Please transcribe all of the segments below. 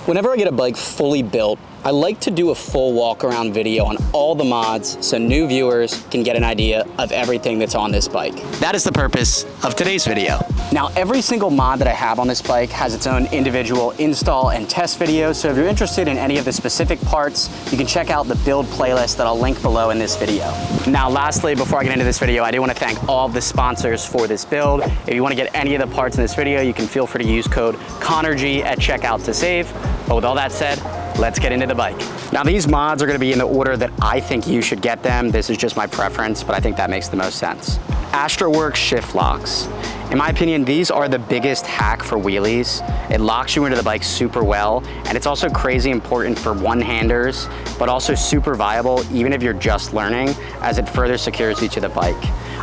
Whenever I get a bike fully built, I like to do a full walk around video on all the mods so new viewers can get an idea of everything that's on this bike. That is the purpose of today's video. Now, every single mod that I have on this bike has its own individual install and test video, so if you're interested in any of the specific parts, you can check out the build playlist that I'll link below in this video. Now, lastly, before I get into this video, I do want to thank all of the sponsors for this build. If you want to get any of the parts in this video, you can feel free to use code ConnorG at checkout to save. But with all that said, let's get into the bike. Now, these mods are going to be in the order that I think you should get them. This is just my preference, but I think that makes the most sense. Astroworks Shiftlocks. In my opinion, these are the biggest hack for wheelies. It locks you into the bike super well, and it's also crazy important for one-handers, but also super viable even if you're just learning, as it further secures you to the bike.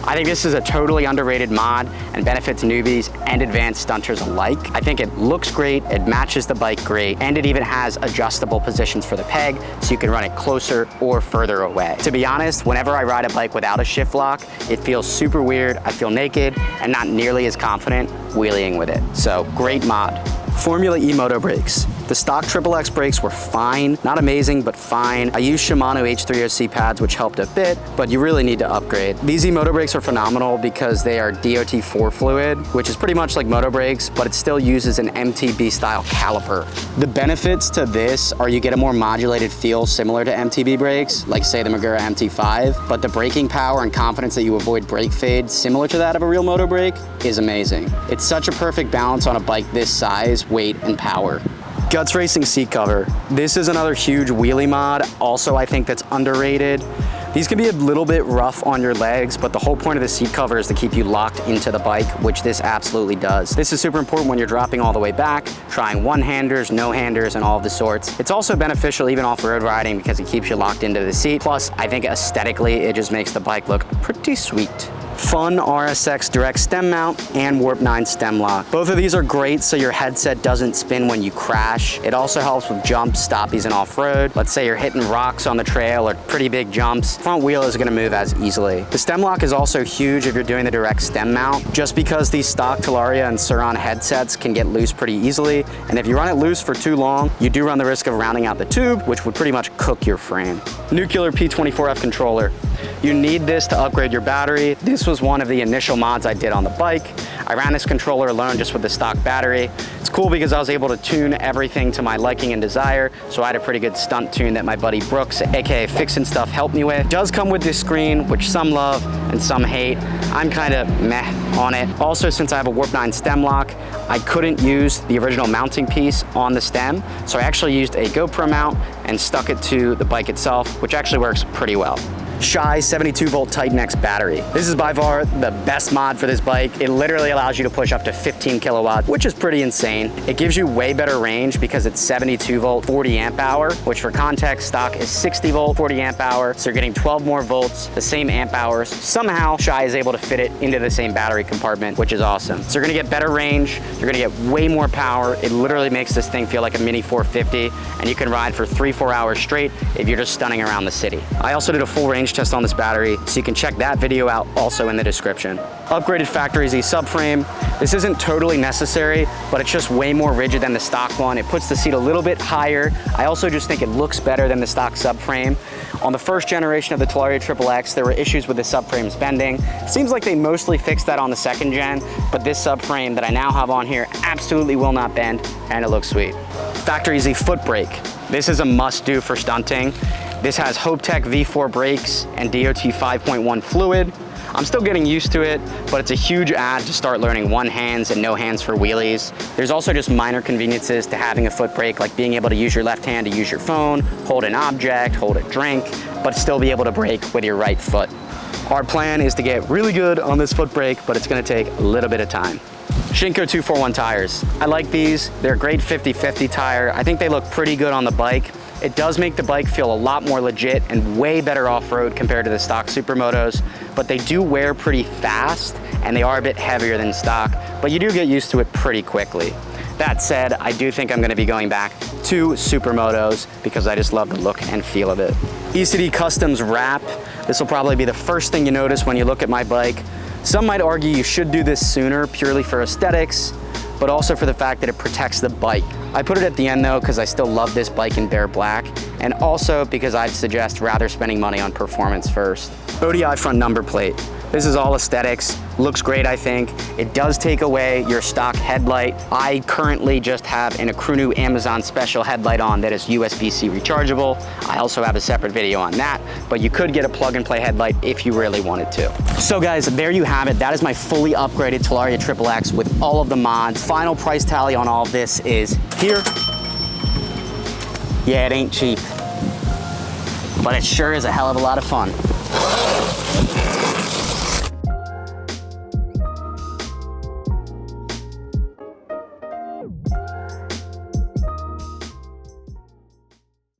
I think this is a totally underrated mod and benefits newbies and advanced stunters alike. I think it looks great, it matches the bike great, and it even has adjustable positions for the peg so you can run it closer or further away. To be honest, whenever I ride a bike without a shift lock, it feels super weird, I feel naked, and not nearly as confident wheeling with it. So, great mod. Formula E-Moto brakes. The stock XXX brakes were fine, not amazing, but fine. I used Shimano H3OC pads, which helped a bit, but you really need to upgrade. These E-Moto brakes are phenomenal because they are DOT4 fluid, which is pretty much like moto brakes, but it still uses an MTB style caliper. The benefits to this are you get a more modulated feel similar to MTB brakes, like say the Magura MT5, but the braking power and confidence that you avoid brake fade similar to that of a real moto brake is amazing. It's such a perfect balance on a bike this size, weight, and power. Guts Racing seat cover. This is another huge wheelie mod. Also, I think that's underrated. These can be a little bit rough on your legs, but the whole point of the seat cover is to keep you locked into the bike, which this absolutely does. This is super important when you're dropping all the way back, trying one-handers, no-handers, and all of the sorts. It's also beneficial even off-road riding because it keeps you locked into the seat. Plus, I think aesthetically, it just makes the bike look pretty sweet. Funn RSX direct stem mount and Warp 9 stem lock. Both of these are great so your headset doesn't spin when you crash. It also helps with jumps, stoppies, and off-road. Let's say you're hitting rocks on the trail or pretty big jumps. Front wheel isn't gonna move as easily. The stem lock is also huge if you're doing the direct stem mount, just because these stock Talaria and Suron headsets can get loose pretty easily, and if you run it loose for too long, you do run the risk of rounding out the tube, which would pretty much cook your frame. Nucular P24F controller. You need this to upgrade your battery. This was one of the initial mods I did on the bike. I ran this controller alone just with the stock battery. It's cool because I was able to tune everything to my liking and desire, so I had a pretty good stunt tune that my buddy Brooks, aka Fixin' Stuff, helped me with. It does come with this screen, which some love and some hate. I'm kind of meh on it. Also, since I have a Warp 9 stem lock, I couldn't use the original mounting piece on the stem, so I actually used a GoPro mount and stuck it to the bike itself, which actually works pretty well. Shy 72 volt Titan X battery. This is by far the best mod for this bike. It literally allows you to push up to 15 kilowatts, which is pretty insane. It gives you way better range because it's 72 volt, 40 amp hour, which for context, stock is 60 volt, 40 amp hour. So you're getting 12 more volts, the same amp hours. Somehow Shy is able to fit it into the same battery compartment, which is awesome. So you're gonna get better range, you're gonna get way more power. It literally makes this thing feel like a mini 450, and you can ride for 3-4 hours straight if you're just stunning around the city. I also did a full range test on this battery, so you can check that video out also in the description. Upgraded FactoryZ subframe. This isn't totally necessary, but it's just way more rigid than the stock one. It puts the seat a little bit higher. I also just think it looks better than the stock subframe. On the first generation of the Talaria XXX, there were issues with the subframes bending. Seems like they mostly fixed that on the second gen, but this subframe that I now have on here absolutely will not bend, and it looks sweet. FactoryZ Footbrake. This is a must-do for stunting. This has HopeTech V4 brakes and DOT 5.1 fluid. I'm still getting used to it, but it's a huge add to start learning one hands and no hands for wheelies. There's also just minor conveniences to having a foot brake, like being able to use your left hand to use your phone, hold an object, hold a drink, but still be able to brake with your right foot. Our plan is to get really good on this foot brake, but it's gonna take a little bit of time. Shinko 241 tires. I like these. They're a great 50/50 tire. I think they look pretty good on the bike. It does make the bike feel a lot more legit and way better off-road compared to the stock Supermotos, but they do wear pretty fast and they are a bit heavier than stock, but you do get used to it pretty quickly. That said, I do think I'm gonna be going back to Supermotos because I just love the look and feel of it. ECDCustoms wrap. This will probably be the first thing you notice when you look at my bike. Some might argue you should do this sooner purely for aesthetics, but also for the fact that it protects the bike. I put it at the end though because I still love this bike in bare black, and also because I'd suggest rather spending money on performance first. ODI front number plate. This is all aesthetics, looks great I think. It does take away your stock headlight. I currently just have an ACRUNU Amazon special headlight on that is USB-C rechargeable. I also have a separate video on that, but you could get a plug and play headlight if you really wanted to. So guys, there you have it. That is my fully upgraded Talaria XXX with all of the mods. Final price tally on all of this is here. Yeah, it ain't cheap, but it sure is a hell of a lot of fun.